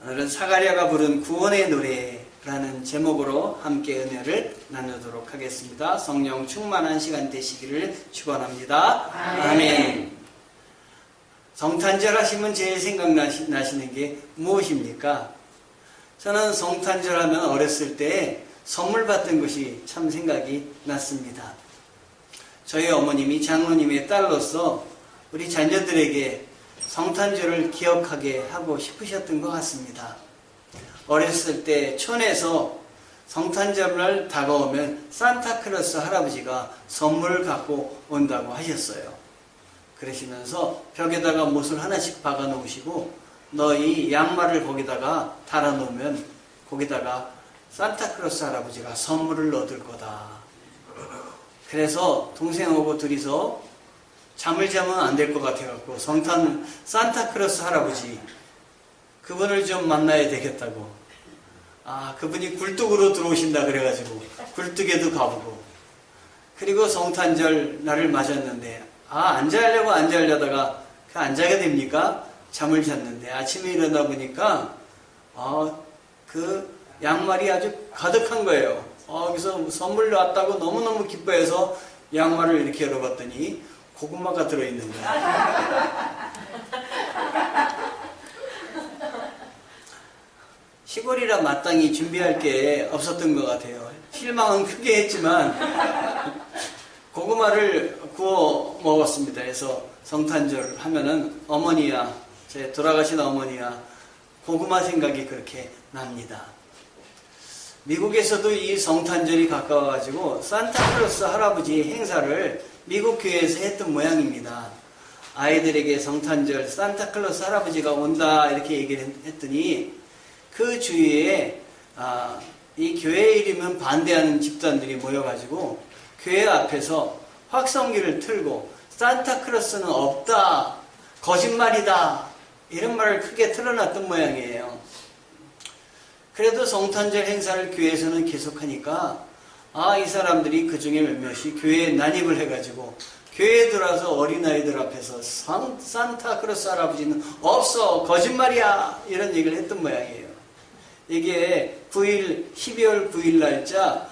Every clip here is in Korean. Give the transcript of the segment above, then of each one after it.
오늘은 사가랴가 부른 구원의 노래라는 제목으로 함께 은혜를 나누도록 하겠습니다. 성령 충만한 시간 되시기를 축원합니다. 아멘. 성탄절 하시면 제일 생각나시는 게 무엇입니까? 저는 성탄절 하면 어렸을 때 선물 받던 것이 참 생각이 났습니다. 저희 어머님이 장로님의 딸로서 우리 자녀들에게 성탄절을 기억하게 하고 싶으셨던 것 같습니다. 어렸을 때 촌에서 성탄절날 다가오면 산타클로스 할아버지가 선물을 갖고 온다고 하셨어요. 그러시면서 벽에다가 못을 하나씩 박아 놓으시고 너희 양말을 거기다가 달아 놓으면 거기다가 산타클로스 할아버지가 선물을 얻을 거다. 그래서 동생하고 둘이서 잠을 자면 안 될 것 같아갖고 산타클로스 할아버지 그분을 좀 만나야 되겠다고. 그분이 굴뚝으로 들어오신다 그래가지고 굴뚝에도 가보고, 그리고 성탄절 날을 맞았는데 앉아려다가 안 자게 됩니까? 잠을 잤는데 아침에 일어나 보니까 그 양말이 아주 가득한 거예요. 그래서 선물 왔다고 너무너무 기뻐해서 양말을 이렇게 열어봤더니 고구마가 들어있는 거예요. 시골이라 마땅히 준비할 게 없었던 것 같아요. 실망은 크게 했지만 고구마를 구워 먹었습니다. 그래서 성탄절 하면은 제 돌아가신 어머니야 고구마 생각이 그렇게 납니다. 미국에서도 이 성탄절이 가까워가지고 산타클로스 할아버지 행사를 미국 교회에서 했던 모양입니다. 아이들에게 성탄절 산타클로스 할아버지가 온다 이렇게 얘기를 했더니 그 주위에 이 교회 이름은 반대하는 집단들이 모여가지고 교회 앞에서 확성기를 틀고 산타클로스는 없다, 거짓말이다 이런 말을 크게 틀어놨던 모양이에요. 그래도 성탄절 행사를 교회에서는 계속하니까 이 사람들이 그 중에 몇몇이 교회에 난입을 해가지고 교회에 들어와서 어린아이들 앞에서 산타클로스 할아버지는 없어, 거짓말이야 이런 얘기를 했던 모양이에요. 이게 12월 9일 날짜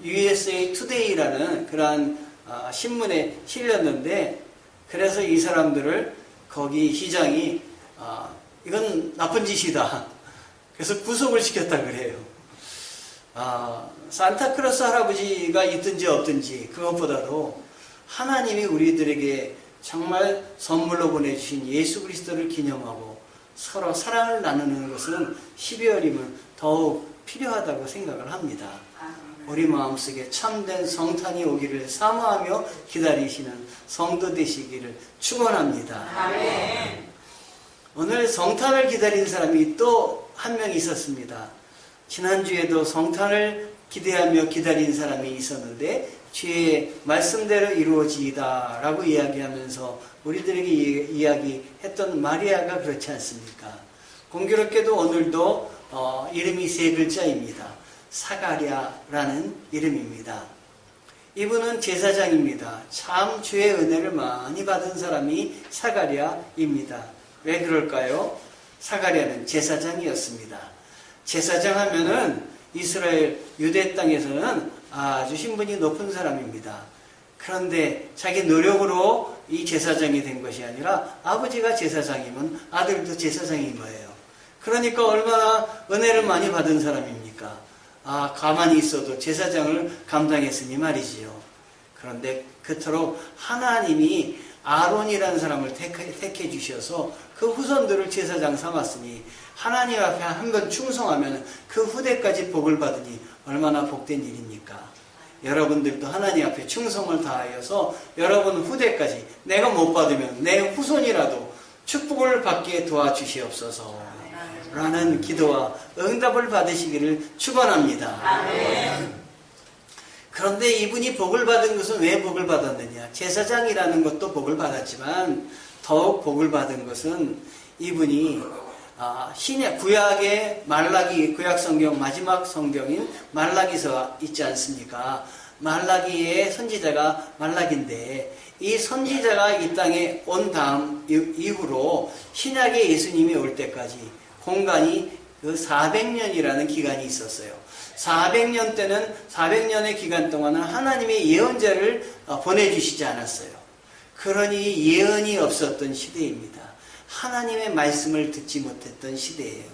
USA Today라는 그러한 신문에 실렸는데, 그래서 이 사람들을 거기 시장이 이건 나쁜 짓이다. 그래서 구속을 시켰다 그래요. 산타클로스 할아버지가 있든지 없든지 그것보다도 하나님이 우리들에게 정말 선물로 보내주신 예수 그리스도를 기념하고 서로 사랑을 나누는 것은 12월이면 더욱 필요하다고 생각을 합니다. 우리 마음속에 참된 성탄이 오기를 사모하며 기다리시는 성도 되시기를 축원합니다. 아멘. 오늘 성탄을 기다린 사람이 또 한 명 있었습니다. 지난주에도 성탄을 기대하며 기다린 사람이 있었는데 주의 말씀대로 이루어지이다 라고 이야기하면서 우리들에게 이야기했던 마리아가 그렇지 않습니까? 공교롭게도 오늘도 이름이 세 글자입니다. 사가랴라는 이름입니다. 이분은 제사장입니다. 참 주의 은혜를 많이 받은 사람이 사가랴입니다. 왜 그럴까요? 사가랴는 제사장이었습니다. 제사장 하면은 이스라엘 유대 땅에서는 아주 신분이 높은 사람입니다. 그런데 자기 노력으로 이 제사장이 된 것이 아니라 아버지가 제사장이면 아들도 제사장인 거예요. 그러니까 얼마나 은혜를 많이 받은 사람입니까? 가만히 있어도 제사장을 감당했으니 말이지요. 그런데 그토록 하나님이 아론이라는 사람을 택해 주셔서 그 후손들을 제사장 삼았으니 하나님 앞에 한 번 충성하면 그 후대까지 복을 받으니 얼마나 복된 일입니까? 여러분들도 하나님 앞에 충성을 다하여서 여러분 후대까지 내가 못 받으면 내 후손이라도 축복을 받게 도와주시옵소서 라는 기도와 응답을 받으시기를 축원합니다. 아멘. 그런데 이분이 복을 받은 것은 왜 복을 받았느냐? 제사장이라는 것도 복을 받았지만 더욱 복을 받은 것은 이분이 구약의 구약 성경 마지막 성경인 말라기서 있지 않습니까? 말라기의 선지자가 말라기인데 이 선지자가 이 땅에 온 다음 이후로 신약의 예수님이 올 때까지 공간이 그 400년이라는 기간이 있었어요. 400년 때는 400년의 기간 동안은 하나님의 예언자를 보내주시지 않았어요. 그러니 예언이 없었던 시대입니다. 하나님의 말씀을 듣지 못했던 시대예요.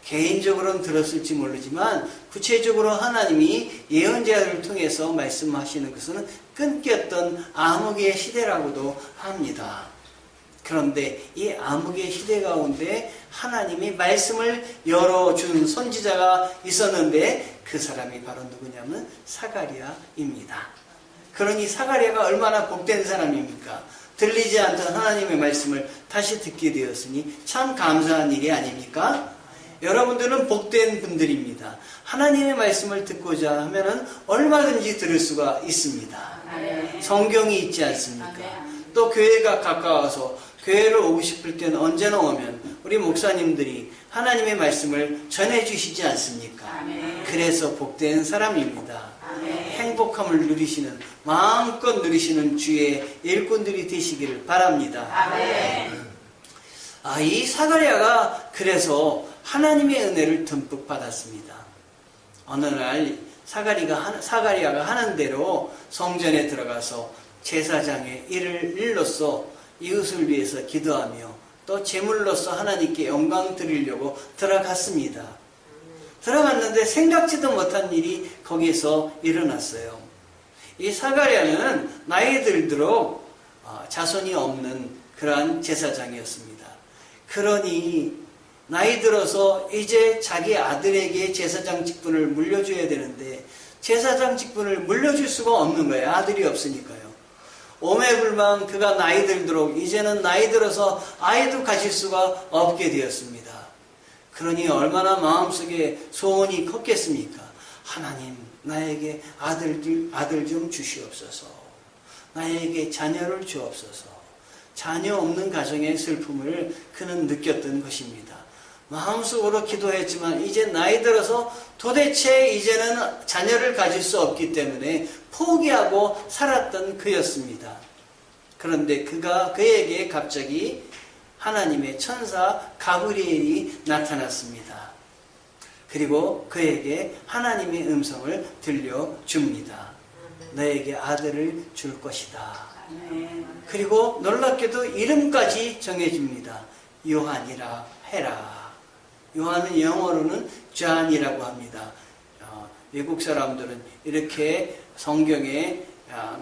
개인적으로는 들었을지 모르지만 구체적으로 하나님이 예언자를 통해서 말씀하시는 것은 끊겼던 암흑의 시대라고도 합니다. 그런데 이 암흑의 시대 가운데 하나님이 말씀을 열어준 선지자가 있었는데 그 사람이 바로 누구냐면 사가랴입니다. 그러니 사가랴가 얼마나 복된 사람입니까? 들리지 않던 하나님의 말씀을 다시 듣게 되었으니 참 감사한 일이 아닙니까? 여러분들은 복된 분들입니다. 하나님의 말씀을 듣고자 하면은 얼마든지 들을 수가 있습니다. 성경이 있지 않습니까? 또 교회가 가까워서 교회를 오고 싶을 때는 언제나 오면 우리 목사님들이 하나님의 말씀을 전해주시지 않습니까? 그래서 복된 사람입니다. 행복함을 누리시는, 마음껏 누리시는 주의 일꾼들이 되시기를 바랍니다. 이 사가랴가 그래서 하나님의 은혜를 듬뿍 받았습니다. 어느 날 사가랴가 하는 대로 성전에 들어가서 제사장의 일로서 이웃을 위해서 기도하며 또 제물로서 하나님께 영광 드리려고 들어갔습니다. 들어갔는데 생각지도 못한 일이 거기서 일어났어요. 이 사가랴는 나이 들도록 자손이 없는 그러한 제사장이었습니다. 그러니 나이 들어서 이제 자기 아들에게 제사장 직분을 물려줘야 되는데 제사장 직분을 물려줄 수가 없는 거예요. 아들이 없으니까요. 오매불망 그가 나이 들도록 이제는 나이 들어서 아이도 가질 수가 없게 되었습니다. 그러니 얼마나 마음속에 소원이 컸겠습니까? 하나님, 나에게 아들 좀 주시옵소서. 나에게 자녀를 주옵소서. 자녀 없는 가정의 슬픔을 그는 느꼈던 것입니다. 마음속으로 기도했지만 이제 나이 들어서 도대체 이제는 자녀를 가질 수 없기 때문에 포기하고 살았던 그였습니다. 그런데 그에게 갑자기 하나님의 천사 가브리엘이 나타났습니다. 그리고 그에게 하나님의 음성을 들려줍니다. 너에게 아들을 줄 것이다. 그리고 놀랍게도 이름까지 정해줍니다. 요한이라 해라. 요한은 영어로는 존이라고 합니다. 외국 사람들은 이렇게 성경에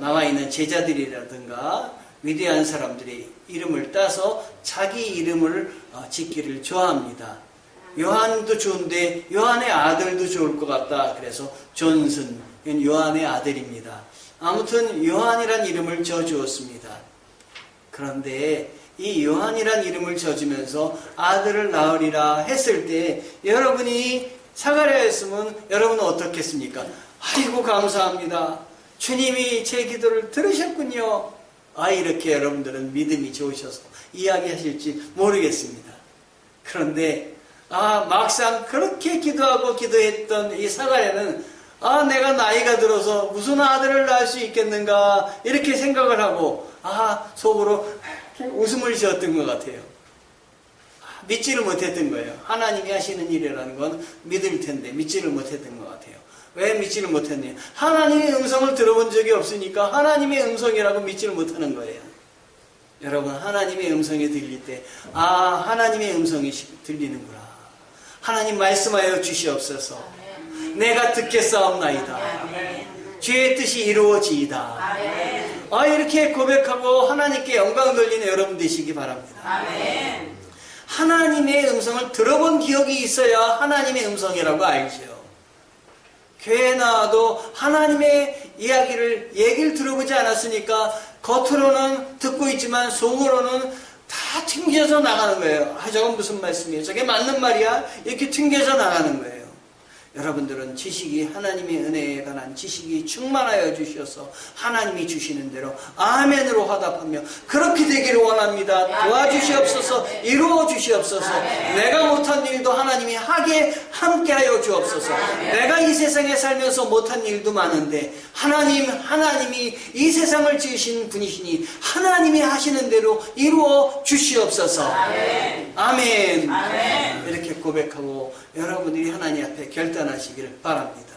나와 있는 제자들이라든가 위대한 사람들의 이름을 따서 자기 이름을 짓기를 좋아합니다. 요한도 좋은데 요한의 아들도 좋을 것 같다. 그래서 존슨, 요한의 아들입니다. 아무튼 요한이란 이름을 지어주었습니다. 그런데 이 요한이란 이름을 지어주면서 아들을 낳으리라 했을 때 여러분이 사가랴였으면 여러분은 어떻겠습니까? 아이고 감사합니다. 주님이 제 기도를 들으셨군요. 이렇게 여러분들은 믿음이 좋으셔서 이야기하실지 모르겠습니다. 그런데 막상 그렇게 기도하고 기도했던 이 사가랴는 내가 나이가 들어서 무슨 아들을 낳을 수 있겠는가 이렇게 생각을 하고 속으로 웃음을 지었던 것 같아요. 믿지를 못했던 거예요. 하나님이 하시는 일이라는 건 믿을 텐데 믿지를 못했던 것 같아요. 왜 믿지를 못했냐? 하나님의 음성을 들어본 적이 없으니까 하나님의 음성이라고 믿지를 못하는 거예요. 여러분, 하나님의 음성이 들릴 때 하나님의 음성이 들리는구나. 하나님 말씀하여 주시옵소서. 내가 듣겠사옵나이다. 주의 뜻이 이루어지이다. 이렇게 고백하고 하나님께 영광 돌리는 여러분 되시기 바랍니다. 하나님의 음성을 들어본 기억이 있어야 하나님의 음성이라고 알죠. 교회에 나와도 하나님의 얘기를 들어보지 않았으니까 겉으로는 듣고 있지만 속으로는 다 튕겨져 나가는 거예요. 저건 무슨 말씀이에요? 저게 맞는 말이야? 이렇게 튕겨져 나가는 거예요. 여러분들은 지식이 하나님의 은혜에 관한 지식이 충만하여 주셔서 하나님이 주시는 대로 아멘으로 화답하며 그렇게 되기를 원합니다. 도와주시옵소서. 이루어 주시옵소서. 내가 못한 일도 하나님이 하게 함께하여 주옵소서. 내가 이 세상에 살면서 못한 일도 많은데 하나님이 이 세상을 지으신 분이시니 하나님이 하시는 대로 이루어 주시옵소서. 아멘. 이렇게 고백하고 여러분들이 하나님 앞에 결단하시기를 바랍니다.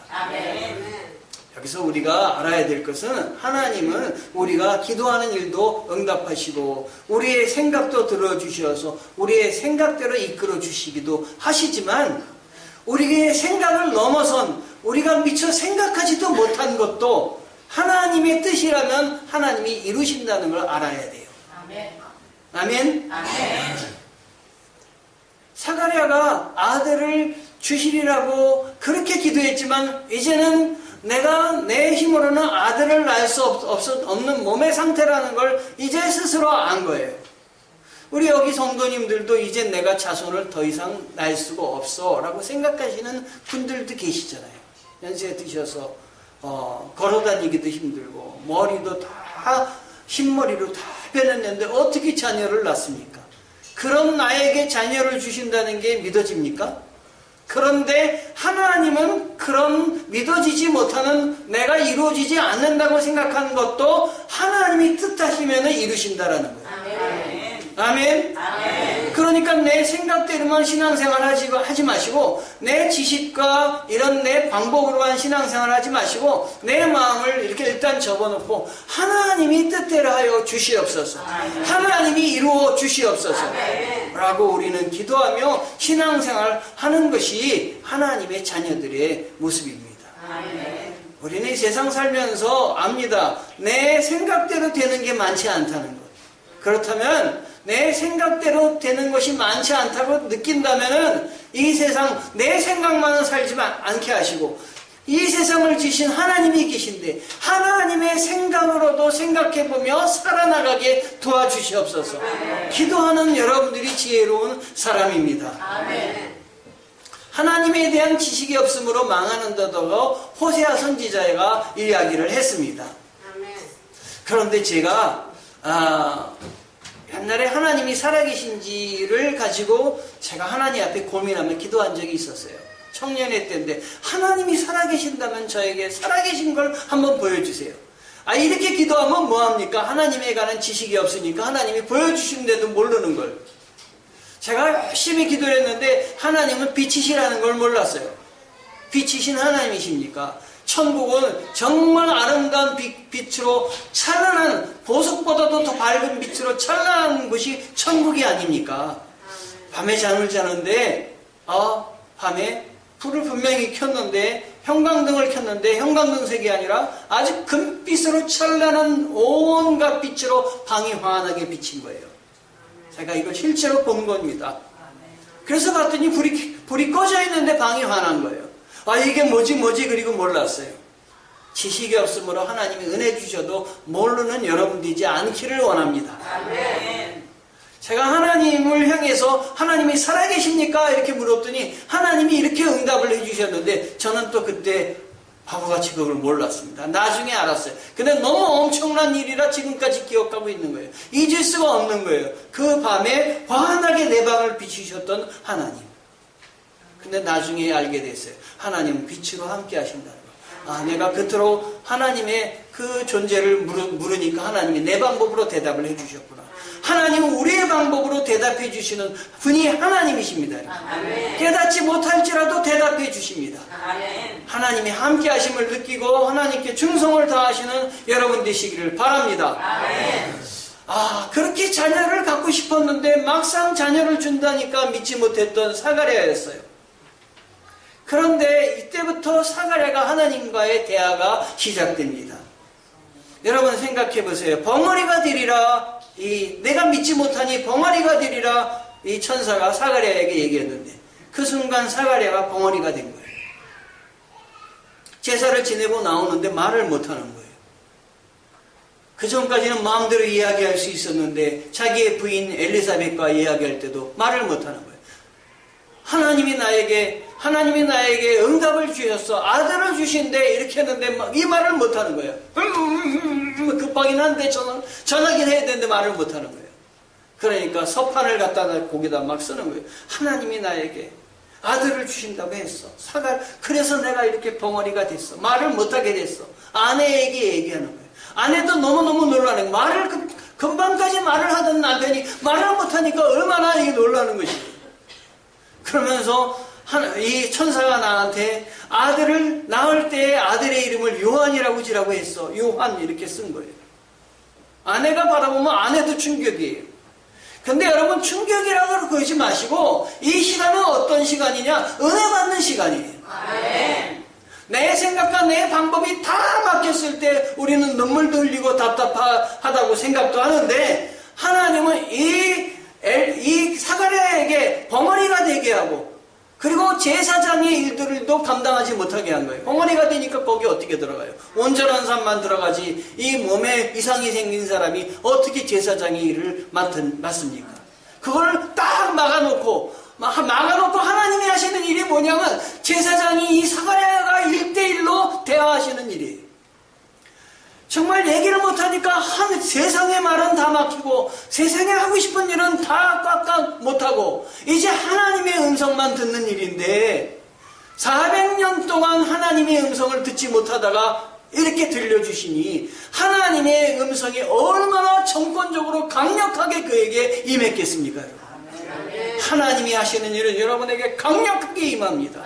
여기서 우리가 알아야 될 것은 하나님은 우리가 기도하는 일도 응답하시고 우리의 생각도 들어주셔서 우리의 생각대로 이끌어 주시기도 하시지만 우리의 생각을 넘어선 우리가 미처 생각하지도 못한 것도 하나님의 뜻이라면 하나님이 이루신다는 걸 알아야 돼요. 아멘. 사가랴가 아들을 주시리라고 그렇게 기도했지만 이제는 내가 내 힘으로는 아들을 낳을 수 없는 몸의 상태라는 걸 이제 스스로 안 거예요. 우리 여기 성도님들도 이제 내가 자손을 더 이상 낳을 수가 없어 라고 생각하시는 분들도 계시잖아요. 연세 드셔서 걸어다니기도 힘들고 머리도 다 흰머리로 다 변했는데 어떻게 자녀를 낳습니까? 그런 나에게 자녀를 주신다는 게 믿어집니까? 그런데 하나님은 그런 믿어지지 못하는 내가 이루어지지 않는다고 생각하는 것도 하나님이 뜻하시면 이루신다라는 거예요. 아멘. 그러니까 내 생각대로만 신앙생활 하지 마시고 내 지식과 이런 내 방법으로만 신앙생활 하지 마시고 내 마음을 이렇게 일단 접어놓고 하나님이 뜻대로 하여 주시옵소서. 하나님이 이루어 주시옵소서 라고 우리는 기도하며 신앙생활 하는 것이 하나님의 자녀들의 모습입니다. 우리는 세상 살면서 압니다. 내 생각대로 되는 게 많지 않다는 것. 그렇다면 내 생각대로 되는 것이 많지 않다고 느낀다면 이 세상 내 생각만은 살지 않게 하시고 이 세상을 지신 하나님이 계신데 하나님의 생각으로도 생각해보며 살아나가게 도와주시옵소서. 기도하는 여러분들이 지혜로운 사람입니다. 하나님에 대한 지식이 없으므로 망하는다고 호세아 선지자가 이야기를 했습니다. 그런데 제가 옛날에 하나님이 살아계신지를 가지고 제가 하나님 앞에 고민하며 기도한 적이 있었어요. 청년회 때인데 하나님이 살아계신다면 저에게 살아계신 걸 한번 보여주세요. 이렇게 기도하면 뭐합니까? 하나님에 관한 지식이 없으니까 하나님이 보여주시는데도 모르는 걸. 제가 열심히 기도를 했는데 하나님은 빛이시라는 걸 몰랐어요. 빛이신 하나님이십니까? 천국은 정말 아름다운 빛으로 찬란한 보석보다도 더 밝은 빛으로 찬란한 곳이 천국이 아닙니까? 밤에 잠을 자는데 밤에 불을 분명히 켰는데 형광등을 켰는데 형광등색이 아니라 아주 금빛으로 찬란한 온갖 빛으로 방이 환하게 비친 거예요. 제가 이걸 실제로 본 겁니다. 그래서 봤더니 불이 꺼져 있는데 방이 환한 거예요. 이게 뭐지 그리고 몰랐어요. 지식이 없으므로 하나님이 은혜 주셔도 모르는 여러분들이지 않기를 원합니다. 제가 하나님을 향해서 하나님이 살아계십니까? 이렇게 물었더니 하나님이 이렇게 응답을 해주셨는데 저는 또 그때 바보같이 그걸 몰랐습니다. 나중에 알았어요. 근데 너무 엄청난 일이라 지금까지 기억하고 있는 거예요. 잊을 수가 없는 거예요. 그 밤에 환하게 내 방을 비추셨던 하나님. 근데 나중에 알게 됐어요. 하나님은 빛으로 함께 하신다는 거. 내가 그토록 하나님의 그 존재를 물으니까 하나님이 내 방법으로 대답을 해주셨구나. 하나님은 우리의 방법으로 대답해 주시는 분이 하나님이십니다. 깨닫지 못할지라도 대답해 주십니다. 하나님이 함께 하심을 느끼고 하나님께 충성을 다하시는 여러분 되시기를 바랍니다. 그렇게 자녀를 갖고 싶었는데 막상 자녀를 준다니까 믿지 못했던 사가랴였어요. 그런데 이때부터 사가랴가 하나님과의 대화가 시작됩니다. 여러분 생각해 보세요. 벙어리가 되리라. 내가 믿지 못하니 벙어리가 되리라. 이 천사가 사가랴에게 얘기했는데 그 순간 사가랴가 벙어리가 된 거예요. 제사를 지내고 나오는데 말을 못하는 거예요. 그 전까지는 마음대로 이야기할 수 있었는데 자기의 부인 엘리사벳과 이야기할 때도 말을 못하는 거예요. 하나님이 나에게 응답을 주셨어. 아들을 주신대. 이렇게 했는데 막 이 말을 못하는 거예요. 급하긴 한데 전하긴 해야 되는데 말을 못하는 거예요. 그러니까 서판을 갖다가 거기다 막 쓰는 거예요. 하나님이 나에게 아들을 주신다고 했어. 그래서 내가 이렇게 벙어리가 됐어. 말을 못하게 됐어. 아내에게 얘기하는 거예요. 아내도 너무너무 놀라는 거예요. 금방까지 말을 하던 남편이 말을 못하니까 얼마나 이게 놀라는 것이에요. 그러면서 이 천사가 나한테 아들을 낳을 때 아들의 이름을 요한이라고 지라고 했어. 요한 이렇게 쓴 거예요. 아내가 바라보면 아내도 충격이에요. 근데 여러분 충격이라고 그러지 마시고 이 시간은 어떤 시간이냐? 은혜 받는 시간이에요. 내 생각과 내 방법이 다 막혔을 때 우리는 눈물도 흘리고 답답하다고 생각도 하는데 하나님은 이 사가랴에게 벙어리가 되게 하고 그리고 제사장의 일들도 감당하지 못하게 한 거예요. 벙어리가 되니까 거기 어떻게 들어가요? 온전한 사람만 들어가지 이 몸에 이상이 생긴 사람이 어떻게 제사장의 일을 맡습니까? 그걸 딱 막아놓고 하나님이 하시는 일이 뭐냐면 제사장이 이 사가랴가 1대1로 대화하시는 일이에요. 정말 얘기를 못하니까 세상의 말은 다 막히고 세상에 하고 싶은 일은 다 꽉꽉 못하고 이제 하나님의 음성만 듣는 일인데 400년 동안 하나님의 음성을 듣지 못하다가 이렇게 들려주시니 하나님의 음성이 얼마나 정권적으로 강력하게 그에게 임했겠습니까? 하나님이 하시는 일은 여러분에게 강력하게 임합니다.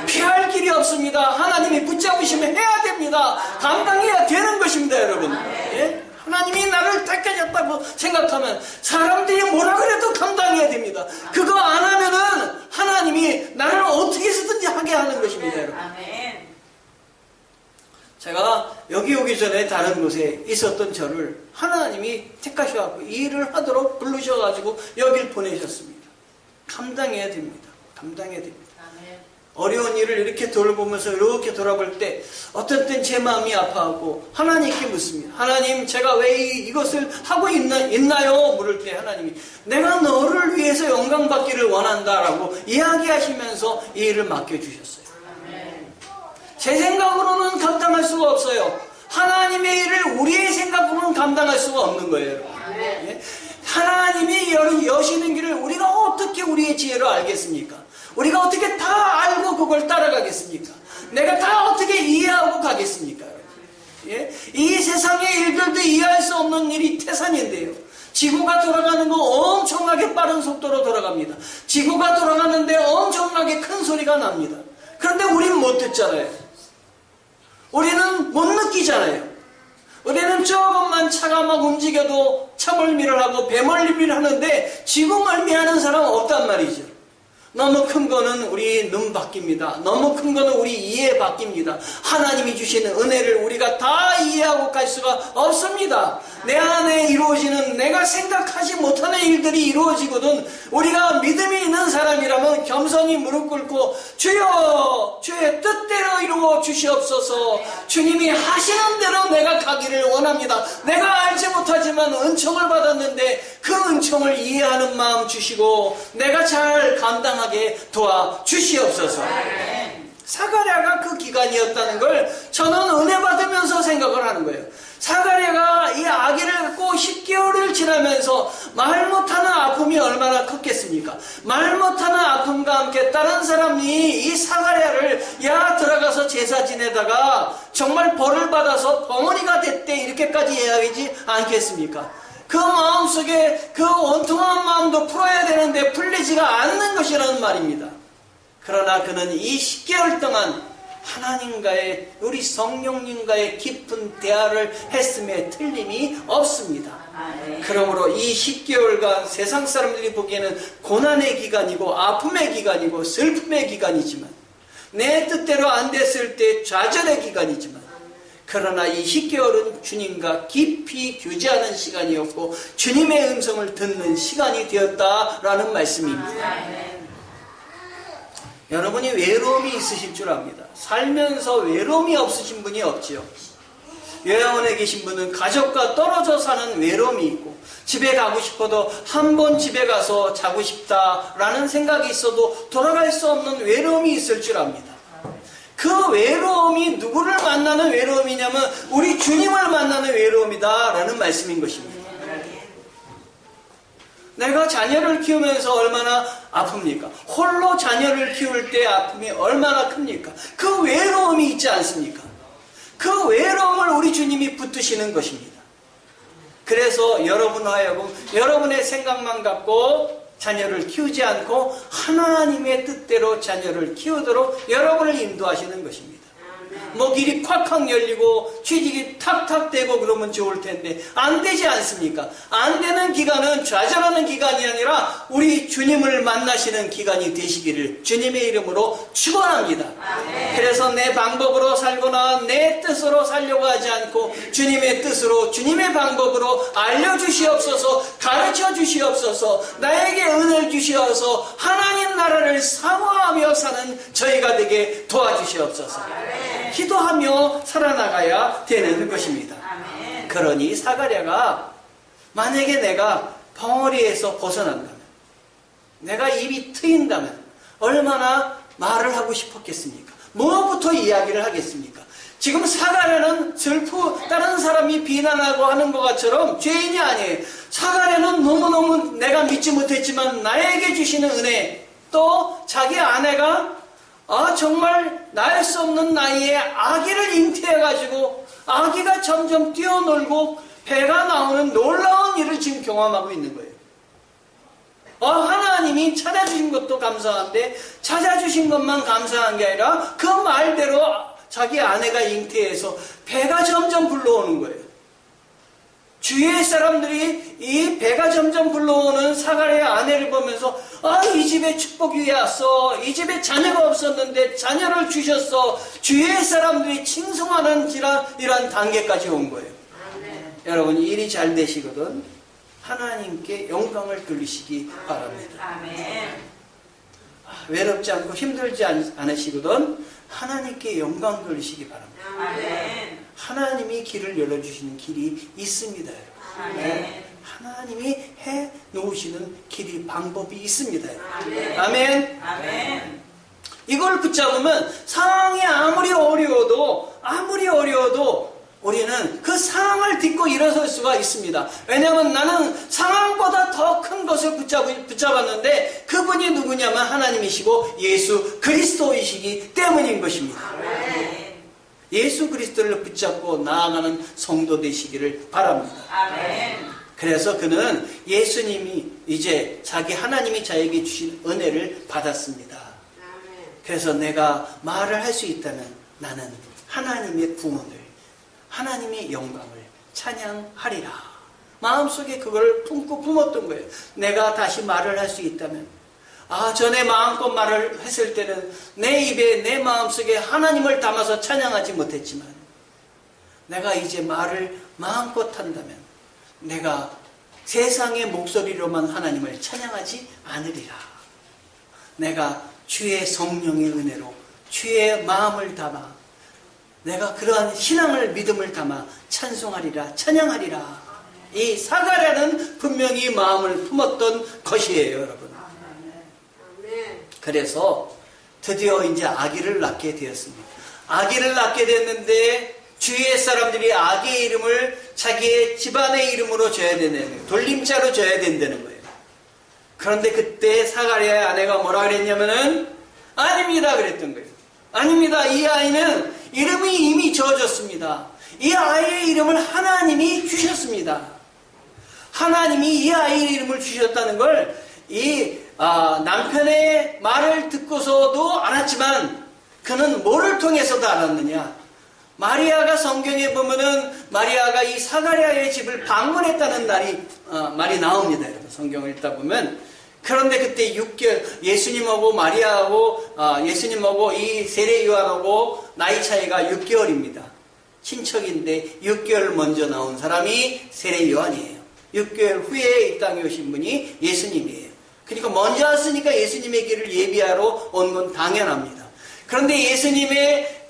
피할 길이 없습니다. 하나님이 붙잡으시면 해야 됩니다. 감당해야 되는 것입니다, 여러분. 예? 하나님이 나를 택하셨다고 생각하면 사람들이 뭐라 그래도 감당해야 됩니다. 그거 안 하면은 하나님이 나를 어떻게 해서든지 하게 하는 것입니다, 여러분. 제가 여기 오기 전에 다른 곳에 있었던 저를 하나님이 택하셔서 일을 하도록 부르셔가지고 여길 보내셨습니다. 감당해야 됩니다. 감당해야 됩니다. 어려운 일을 이렇게 돌보면서 이렇게 돌아볼 때 어떤 땐 제 마음이 아파하고 하나님께 묻습니다. 하나님 제가 왜 이것을 하고 있나요? 물을 때 하나님이 내가 너를 위해서 영광받기를 원한다라고 이야기하시면서 이 일을 맡겨주셨어요. 제 생각으로는 감당할 수가 없어요. 하나님의 일을 우리의 생각으로는 감당할 수가 없는 거예요. 예? 하나님이 여시는 길을 우리가 어떻게 우리의 지혜로 알겠습니까? 우리가 어떻게 다 알고 그걸 따라가겠습니까? 내가 다 어떻게 이해하고 가겠습니까? 예? 이 세상의 일들도 이해할 수 없는 일이 태산인데요. 지구가 돌아가는 거 엄청나게 빠른 속도로 돌아갑니다. 지구가 돌아가는데 엄청나게 큰 소리가 납니다. 그런데 우리는 못 듣잖아요. 우리는 못 느끼잖아요. 우리는 조금만 차가 막 움직여도 차멀미를 하고 배멀미를 하는데 지구 멀미하는 사람은 없단 말이죠. 너무 큰 거는 우리 눈 바뀝니다. 너무 큰 거는 우리 이해 바뀝니다. 하나님이 주시는 은혜를 우리가 다 이해하고 갈 수가 없습니다. 내 안에 이루어지는 내가 생각하지 못하는 일들이 이루어지거든 우리가 믿음이 있는 사람이라면 겸손히 무릎 꿇고 주여 주의 뜻대로 이루어 주시옵소서. 주님이 하시는 대로 내가 가기를 원합니다. 내가 알지 못하지만 은총을 받았는데 그 은총을 이해하는 마음 주시고 내가 잘 감당하게 도와주시옵소서. 사가랴가 그 기간이었다는 걸 저는 은혜 받으면서 생각을 하는 거예요. 사가랴가 이 아기를 갖고 10개월을 지나면서 말 못하는 아픔이 얼마나 컸겠습니까? 말 못하는 아픔과 함께 다른 사람이 이 사가랴를 야 들어가서 제사 지내다가 정말 벌을 받아서 벙어리가 됐대 이렇게까지 이야기하지 않겠습니까? 그 마음속에 그 원통한 마음도 풀어야 되는데 풀리지가 않는 것이라는 말입니다. 그러나 그는 이 10개월 동안 하나님과의 우리 성령님과의 깊은 대화를 했음에 틀림이 없습니다. 그러므로 이 10개월간 세상 사람들이 보기에는 고난의 기간이고 아픔의 기간이고 슬픔의 기간이지만 내 뜻대로 안 됐을 때 좌절의 기간이지만 그러나 이 10개월은 주님과 깊이 교제하는 시간이었고 주님의 음성을 듣는 시간이 되었다라는 말씀입니다. 여러분이 외로움이 있으실 줄 압니다. 살면서 외로움이 없으신 분이 없지요. 요양원에 계신 분은 가족과 떨어져 사는 외로움이 있고, 집에 가고 싶어도 한 번 집에 가서 자고 싶다라는 생각이 있어도 돌아갈 수 없는 외로움이 있을 줄 압니다. 그 외로움이 누구를 만나는 외로움이냐면 우리 주님을 만나는 외로움이다라는 말씀인 것입니다. 내가 자녀를 키우면서 얼마나 아픕니까? 홀로 자녀를 키울 때 아픔이 얼마나 큽니까? 그 외로움이 있지 않습니까? 그 외로움을 우리 주님이 붙드시는 것입니다. 그래서 여러분 하여금 여러분의 생각만 갖고 자녀를 키우지 않고 하나님의 뜻대로 자녀를 키우도록 여러분을 인도하시는 것입니다. 뭐 길이 콱콱 열리고 취직이 탁탁 되고 그러면 좋을 텐데 안 되지 않습니까? 안 되는 기간은 좌절하는 기간이 아니라 우리 주님을 만나시는 기간이 되시기를 주님의 이름으로 축원합니다. 그래서 내 방법으로 살거나 내 뜻으로 살려고 하지 않고 주님의 뜻으로 주님의 방법으로 알려주시옵소서, 가르쳐 주시옵소서, 나에게 은혜를 주시어서 하나님 나라를 사모하며 사는 저희가 되게 도와주시옵소서. 기도하며 살아나가야 되는 것입니다. 그러니 사가랴가 만약에 내가 벙어리에서 벗어난다면, 내가 입이 트인다면 얼마나 말을 하고 싶었겠습니까? 뭐부터 이야기를 하겠습니까? 지금 사가랴는 다른 사람이 비난하고 하는 것 것처럼 죄인이 아니에요. 사가랴는 너무너무 내가 믿지 못했지만 나에게 주시는 은혜, 또 자기 아내가 정말 낳을 수 없는 나이에 아기를 잉태해가지고 아기가 점점 뛰어놀고 배가 나오는 놀라운 일을 지금 경험하고 있는 거예요. 하나님이 찾아주신 것도 감사한데 찾아주신 것만 감사한 게 아니라 그 말대로 자기 아내가 잉태해서 배가 점점 불러오는 거예요. 주위의 사람들이 이 배가 점점 불러오는 사가랴의 아내를 보면서 이 집에 축복이 왔어, 이 집에 자녀가 없었는데 자녀를 주셨어, 주위의 사람들이 칭송하는 이런 단계까지 온 거예요. 여러분, 일이 잘 되시거든 하나님께 영광을 돌리시기 바랍니다. 외롭지 않고 힘들지 않으시거든 하나님께 영광 돌리시기 바랍니다. 하나님이 길을 열어주시는 길이 있습니다. 하나님이 해 놓으시는 길이 방법이 있습니다. 아멘. 이걸 붙잡으면 상황이 아무리 어려워도 우리는 그 상황을 딛고 일어설 수가 있습니다. 왜냐하면 나는 상황보다 더 큰 것을 붙잡았는데 그분이 누구냐면 하나님이시고 예수 그리스도이시기 때문인 것입니다. 예수 그리스도를 붙잡고 나아가는 성도 되시기를 바랍니다. 그래서 그는 예수님이 이제 자기 하나님이 자에게 주신 은혜를 받았습니다. 그래서 내가 말을 할 수 있다면 나는 하나님의 구원을, 하나님의 영광을 찬양하리라. 마음속에 그걸 품고 품었던 거예요. 내가 다시 말을 할 수 있다면, 전에 마음껏 말을 했을 때는 내 입에 내 마음속에 하나님을 담아서 찬양하지 못했지만 내가 이제 말을 마음껏 한다면 내가 세상의 목소리로만 하나님을 찬양하지 않으리라. 내가 주의 성령의 은혜로 주의 마음을 담아 내가 그러한 신앙을 믿음을 담아 찬송하리라, 찬양하리라. 이 사가랴는 분명히 마음을 품었던 것이에요, 여러분. 그래서 드디어 이제 아기를 낳게 되었습니다. 아기를 낳게 됐는데 주위의 사람들이 아기의 이름을 자기의 집안의 이름으로 줘야 된다는 거예요. 돌림자로 줘야 된다는 거예요. 그런데 그때 사가랴의 아내가 뭐라 그랬냐면은 아닙니다 그랬던 거예요. 아닙니다. 이 아이는 이름이 이미 지어졌습니다. 이 아이의 이름을 하나님이 주셨습니다. 하나님이 이 아이의 이름을 주셨다는 걸 남편의 말을 듣고서도 알았지만 그는 뭐를 통해서도 알았느냐? 마리아가 성경에 보면은 마리아가 이 사가랴의 집을 방문했다는 말이 나옵니다. 여러분 성경을 읽다 보면. 그런데 그때 6개월 예수님하고 마리아하고 예수님하고 이 세례 요한하고 나이 차이가 6개월입니다. 친척인데 6개월 먼저 나온 사람이 세례 요한이에요. 6개월 후에 이 땅에 오신 분이 예수님이에요. 그러니까 먼저 왔으니까 예수님의 길을 예비하러 온 건 당연합니다. 그런데 예수님의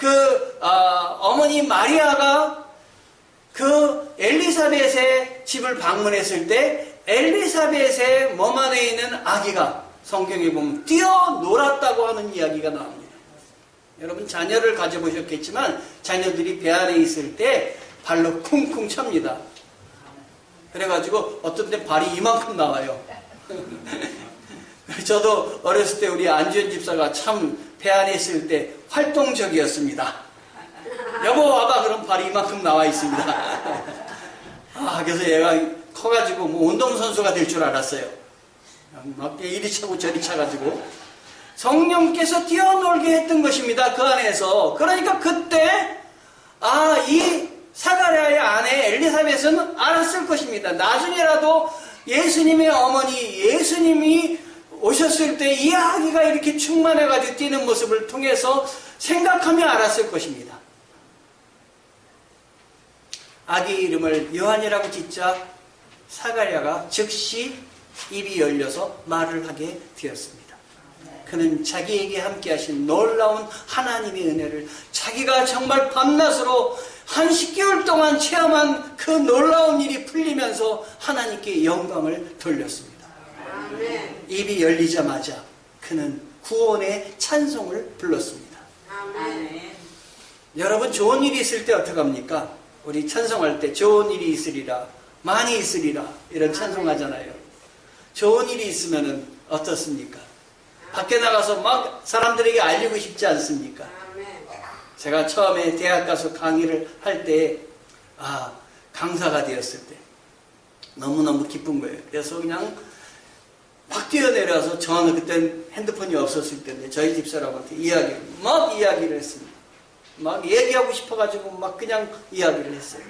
어머니 마리아가 그 엘리사벳의 집을 방문했을 때 엘리사벳의 몸 안에 있는 아기가 성경에 보면 뛰어놀았다고 하는 이야기가 나옵니다. 여러분 자녀를 가져보셨겠지만 자녀들이 배 안에 있을 때 발로 쿵쿵 찹니다. 그래가지고 어떤 때 발이 이만큼 나와요. 저도 어렸을 때 우리 안주현 집사가 참 배 안에 있을 때 활동적이었습니다. 여보 와봐 그럼 발이 이만큼 나와 있습니다. 그래서 얘가 커가지고 뭐 운동선수가 될 줄 알았어요. 막 이리 차고 저리 차가지고 성령께서 뛰어놀게 했던 것입니다. 그 안에서. 그러니까 그때 이 사가랴의 아내 엘리사벳은 알았을 것입니다. 나중에라도 예수님의 어머니 예수님이 오셨을 때 이 아기가 이렇게 충만해가지고 뛰는 모습을 통해서 생각하며 알았을 것입니다. 아기 이름을 요한이라고 짓자 사가랴가 즉시 입이 열려서 말을 하게 되었습니다. 그는 자기에게 함께 하신 놀라운 하나님의 은혜를 자기가 정말 밤낮으로 한 10개월 동안 체험한 그 놀라운 일이 풀리면서 하나님께 영광을 돌렸습니다. 아멘. 입이 열리자마자 그는 구원의 찬송을 불렀습니다. 아멘. 여러분 좋은 일이 있을 때 어떡합니까? 우리 찬송할 때 좋은 일이 있으리라 많이 있으리라 이런 찬송하잖아요. 좋은 일이 있으면 어떻습니까? 밖에 나가서 막 사람들에게 알리고 싶지 않습니까? 제가 처음에 대학 가서 강의를 할 때 강사가 되었을 때 너무너무 기쁜 거예요. 그래서 그냥 확 뛰어내려서 저는 그땐 핸드폰이 없었을 때인데 저희 집사람한테 이야기를 했습니다. 막 얘기하고 싶어가지고 막 그냥 이야기를 했어요.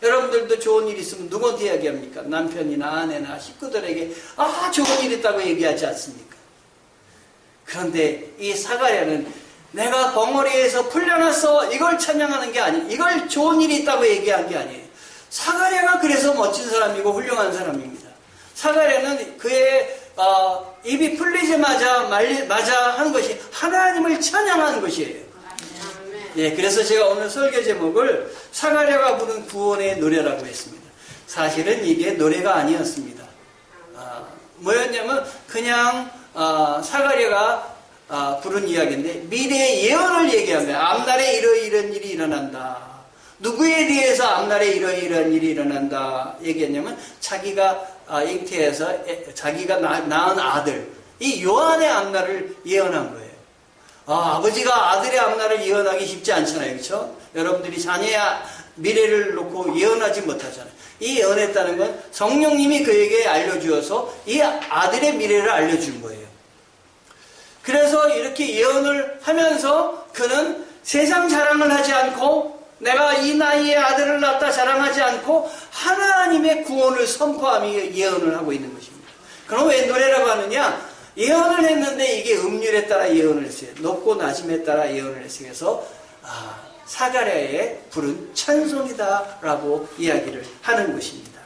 여러분들도 좋은 일 있으면 누구한테 이야기합니까? 남편이나 아내나 식구들에게 좋은 일 있다고 얘기하지 않습니까? 그런데 이 사가랴는 내가 벙어리에서 풀려났어 이걸 찬양하는 게 아니에요. 이걸 좋은 일이 있다고 얘기한 게 아니에요. 사가랴가 그래서 멋진 사람이고 훌륭한 사람입니다. 사가랴는 그의 입이 풀리자마자 하는 것이 하나님을 찬양하는 것이에요. 예, 그래서 제가 오늘 설교 제목을 사가랴가 부른 구원의 노래라고 했습니다. 사실은 이게 노래가 아니었습니다. 뭐였냐면 그냥 사가랴가 부른 이야기인데 미래의 예언을 얘기합니다. 앞날에 이러이런 일이 일어난다. 누구에 대해서 앞날에 이러이런 일이 일어난다 얘기했냐면 자기가 잉태해서 자기가 낳은 아들 이 요한의 앞날을 예언한 거예요. 아버지가 아들의 앞날을 예언하기 쉽지 않잖아요. 그렇죠? 여러분들이 자녀의 미래를 놓고 예언하지 못하잖아요. 이 예언했다는 건 성령님이 그에게 알려주어서 이 아들의 미래를 알려준 거예요. 그래서 이렇게 예언을 하면서 그는 세상 자랑을 하지 않고 내가 이 나이에 아들을 낳았다 자랑하지 않고 하나님의 구원을 선포하며 예언을 하고 있는 것입니다. 그럼 왜 노래라고 하느냐? 예언을 했는데 이게 음률에 따라 예언을 했어요. 높고 낮음에 따라 예언을 했어요. 그래서 사가랴의 부른 찬송이다라고 이야기를 하는 것입니다.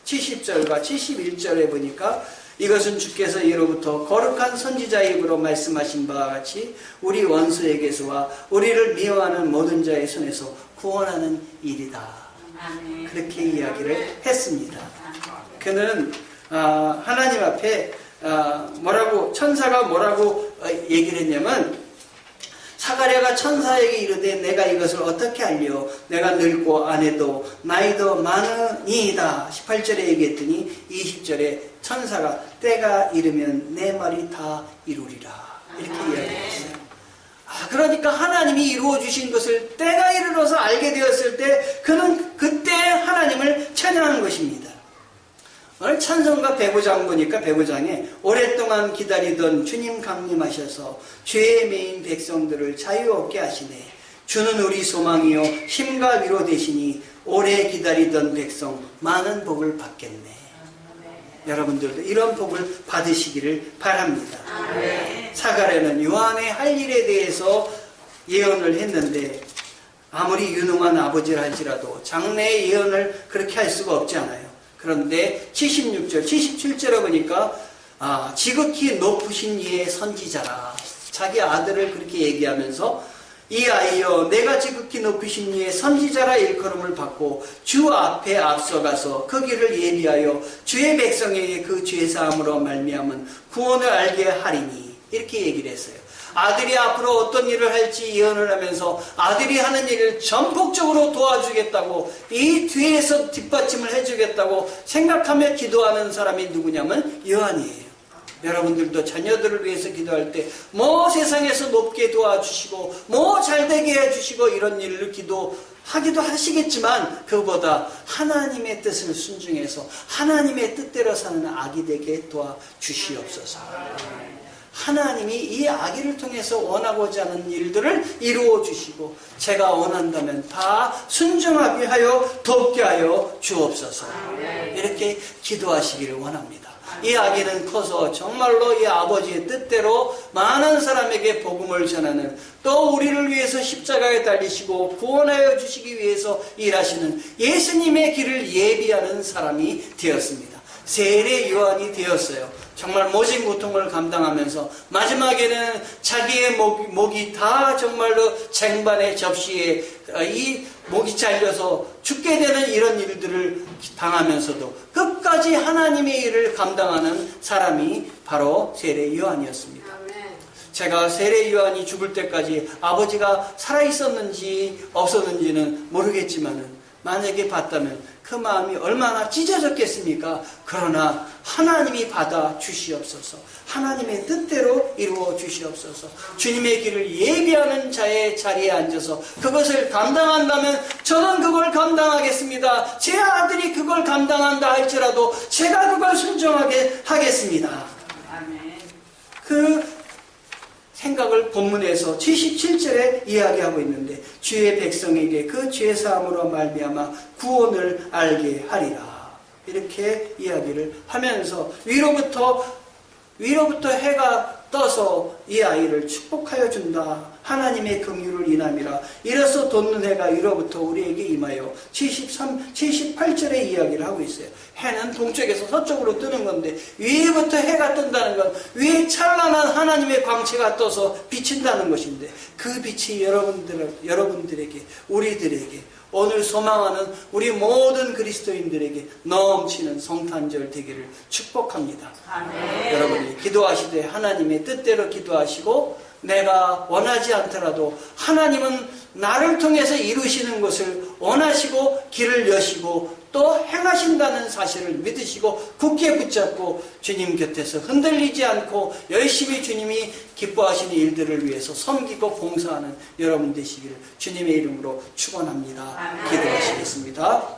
70절과 71절에 보니까 이것은 주께서 이로부터 거룩한 선지자의 입으로 말씀하신 바와 같이 우리 원수에게서와 우리를 미워하는 모든 자의 손에서 구원하는 일이다. 그렇게 이야기를 했습니다. 그는 하나님 앞에 천사가 뭐라고 얘기를 했냐면 사가랴가 천사에게 이르되 내가 이것을 어떻게 알리오? 내가 늙고 아내도 나이도 많으니이다. 18절에 얘기했더니 20절에 천사가 때가 이르면 내 말이 다 이루리라. 이렇게 이야기했어요. 그러니까 하나님이 이루어 주신 것을 때가 이르러서 알게 되었을 때 그는 그때 하나님을 찬양하는 것입니다. 오늘 찬송가 105장 보니까 105장에 오랫동안 기다리던 주님 강림하셔서 죄에 매인 백성들을 자유 얻게 하시네. 주는 우리 소망이요 힘과 위로 되시니 오래 기다리던 백성 많은 복을 받겠네. 여러분들도 이런 복을 받으시기를 바랍니다. 사가랴는 요한의 할 일에 대해서 예언을 했는데 아무리 유능한 아버지라 할지라도 장래의 예언을 그렇게 할 수가 없지 않아요. 그런데 76절, 77절에 보니까 지극히 높으신 이의 선지자라. 자기 아들을 그렇게 얘기하면서 이 아이여 내가 지극히 높이신 이의 선지자라 일컬음을 받고 주 앞에 앞서가서 그 길을 예비하여 주의 백성에게 그 죄 사함으로 말미암은 구원을 알게 하리니. 이렇게 얘기를 했어요. 아들이 앞으로 어떤 일을 할지 예언을 하면서 아들이 하는 일을 전폭적으로 도와주겠다고, 이 뒤에서 뒷받침을 해주겠다고 생각하며 기도하는 사람이 누구냐면 요한이에요. 여러분들도 자녀들을 위해서 기도할 때 뭐 세상에서 높게 도와주시고 뭐 잘되게 해주시고 이런 일을 기도하기도 하시겠지만, 그보다 하나님의 뜻을 순종해서 하나님의 뜻대로 사는 아기 되게 도와주시옵소서. 하나님이 이 아기를 통해서 원하고자 하는 일들을 이루어 주시고 제가 원한다면 다 순종하게 하여 돕게 하여 주옵소서. 이렇게 기도하시기를 원합니다. 이 아기는 커서 정말로 이 아버지의 뜻대로 많은 사람에게 복음을 전하는, 또 우리를 위해서 십자가에 달리시고 구원하여 주시기 위해서 일하시는 예수님의 길을 예비하는 사람이 되었습니다. 세례 요한이 되었어요. 정말 모진 고통을 감당하면서 마지막에는 자기의 목이 다 정말로 쟁반의 접시에 이 목이 잘려서 죽게 되는 이런 일들을 당하면서도 끝까지 하나님의 일을 감당하는 사람이 바로 세례 요한이었습니다. 제가 세례 요한이 죽을 때까지 아버지가 살아있었는지 없었는지는 모르겠지만은 만약에 봤다면 그 마음이 얼마나 찢어졌겠습니까? 그러나 하나님이 받아 주시옵소서. 하나님의 뜻대로 이루어 주시옵소서. 주님의 길을 예비하는 자의 자리에 앉아서 그것을 감당한다면 저는 그걸 감당하겠습니다. 제 아들이 그걸 감당한다 할지라도 제가 그걸 순종하게 하겠습니다. 그 생각을 본문에서 77절에 이야기하고 있는데, 주의 백성에게 그 죄사함으로 말미암아 구원을 알게 하리라. 이렇게 이야기를 하면서 위로부터 해가 떠서 이 아이를 축복하여 준다. 하나님의 긍휼을 인함이라. 이로써 돋는 해가 위로부터 우리에게 임하여 78절의 이야기를 하고 있어요. 해는 동쪽에서 서쪽으로 뜨는 건데 위에부터 해가 뜬다는 건 위에 찬란한 하나님의 광채가 떠서 비친다는 것인데, 그 빛이 여러분들에게, 우리들에게, 오늘 소망하는 우리 모든 그리스도인들에게 넘치는 성탄절 되기를 축복합니다. 아멘. 여러분이 기도하시되 하나님의 뜻대로 기도하시고, 내가 원하지 않더라도 하나님은 나를 통해서 이루시는 것을 원하시고 길을 여시고 또 행하신다는 사실을 믿으시고 굳게 붙잡고 주님 곁에서 흔들리지 않고 열심히 주님이 기뻐하시는 일들을 위해서 섬기고 봉사하는 여러분 되시기를 주님의 이름으로 축원합니다. 기도하시겠습니다.